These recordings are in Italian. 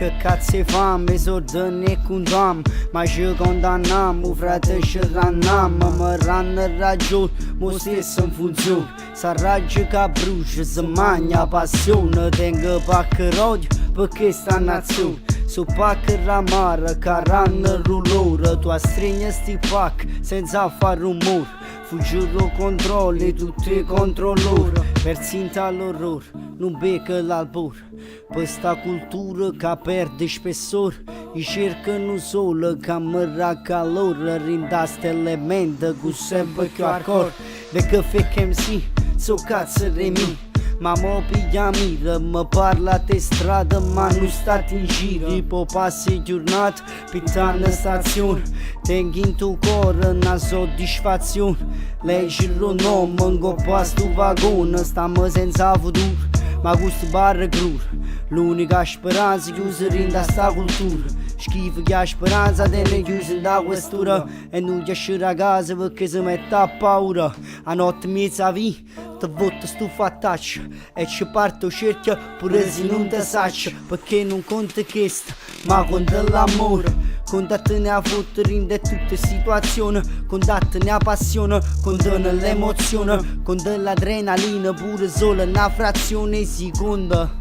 Che cazzo e fame, sordini e condam. Ma ci condanniamo, frate ci ranniamo. Ma ranno ragione, mo stesso in funzione. S'arraggia che brucia, si magna passione. Tengo pacche rodio perché sta nazione. Su pacche ramara, caranno rulore. Tu stringi sti pack senza far rumore. Fuggiro controlli, tutti contro loro. Persinta l'orrore, non becca l'albore. Questa cultura che perde spessore. I cercano solo che mi calore. Rindaste elementi con sempre più accordo. De che fake MC, so cazzo di me. Ma mo piglia mira, mi parla te strada ma non state in giro. Po passi giornate, pittana stazione. Tengo in tuo cuore una soddisfazione. Leggi il nome, ingoppa sto vagone. Stiamo senza futuro, ma questo bar è cruro. L'unica speranza chiusa rinda sta cultura. Schifo che ha speranza delle chiuse da questura. E non esce a casa perché si mette a paura. A notte mezza via ti voto sto fattaccio. E ci parto cerchio pure se non ti saccio. Perché non conta questo, ma conta l'amore. Contatene a fottere in tutte situazioni. Contatene a passione, contatene l'emozione. Conta l'adrenalina pure solo una frazione di seconda.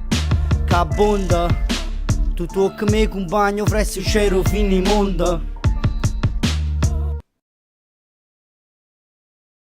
Che abbonda. Tu tocchi me compagno, fresco c'ero fino in mondo.